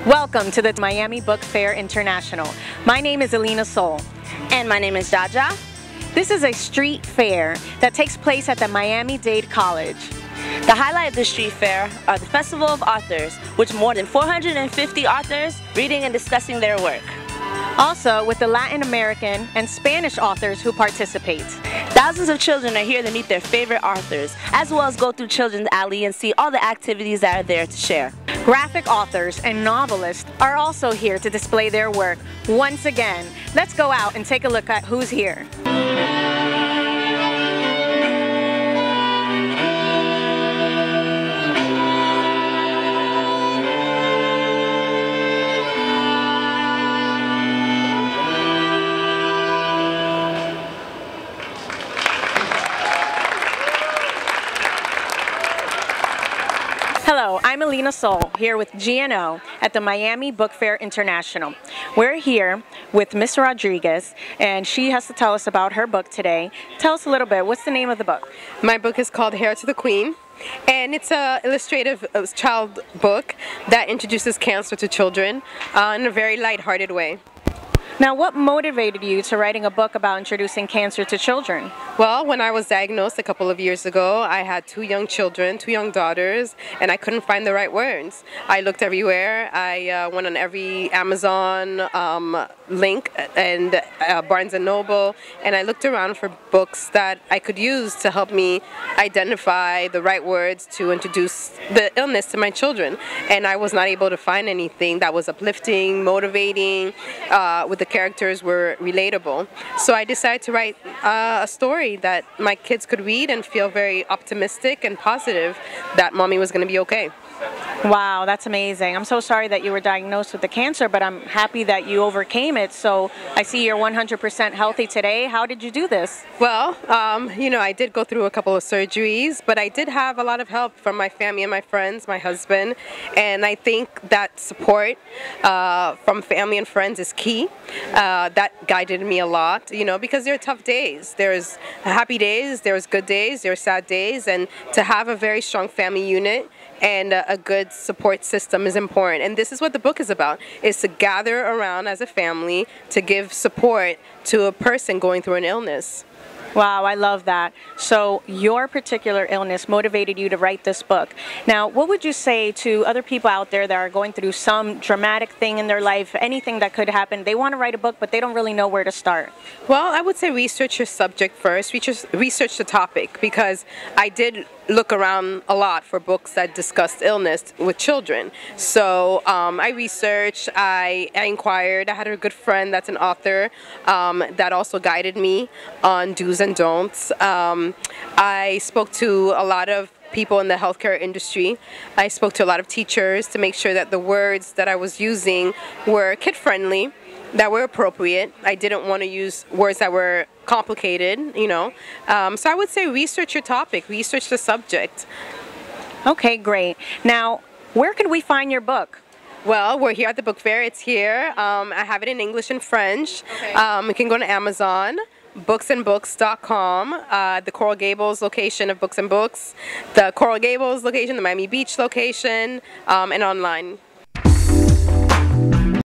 Welcome to the Miami Book Fair International. My name is Elina. And my name is Jaja. This is a street fair that takes place at the Miami-Dade College. The highlight of the street fair are the Festival of Authors, which more than 450 authors reading and discussing their work. Also with the Latin American and Spanish authors who participate. Thousands of children are here to meet their favorite authors, as well as go through Children's Alley and see all the activities that are there to share. Graphic authors and novelists are also here to display their work. Once again, let's go out and take a look at who's here. Hello, I'm Elina here with GNO at the Miami Book Fair International. We're here with Miss Rodriguez, and she has to tell us about her book today. Tell us a little bit. What's the name of the book? My book is called Hair to the Queen, and it's an illustrative child book that introduces cancer to children in a very lighthearted way. Now, what motivated you to writing a book about introducing cancer to children? Well, when I was diagnosed a couple of years ago, I had two young children, two young daughters, and I couldn't find the right words. I looked everywhere. I went on every Amazon link and Barnes & Noble, and I looked around for books that I could use to help me identify the right words to introduce the illness to my children. And I was not able to find anything that was uplifting, motivating, with the characters were relatable. So I decided to write a story that my kids could read and feel very optimistic and positive that mommy was going to be okay. Wow, that's amazing. I'm so sorry that you were diagnosed with the cancer, but I'm happy that you overcame it. So I see you're 100% healthy today. How did you do this? Well, you know, I did go through a couple of surgeries, but I did have a lot of help from my family and my friends, my husband, and I think that support from family and friends is key. That guided me a lot, you know, because there are tough days. There's happy days, there's good days, there's sad days, and to have a very strong family unit and a good support system is important. And this is what the book is about, is to gather around as a family to give support to a person going through an illness. Wow, I love that. So your particular illness motivated you to write this book. Now, what would you say to other people out there that are going through some dramatic thing in their life, anything that could happen? They want to write a book, but they don't really know where to start. Well, I would say research your subject first, research the topic, because I did look around a lot for books that discussed illness with children. So I researched, I inquired. I had a good friend that's an author that also guided me on do's and don'ts. I spoke to a lot of people in the healthcare industry. I spoke to a lot of teachers to make sure that the words that I was using were kid-friendly, that were appropriate. I didn't want to use words that were complicated, you know. So I would say research your topic, research the subject. Okay, great. Now, where could we find your book? Well, we're here at the book fair. It's here. I have it in English and French. Okay. You can go to Amazon, booksandbooks.com, the Coral Gables location of Books and Books, the Coral Gables location, the Miami Beach location, and online.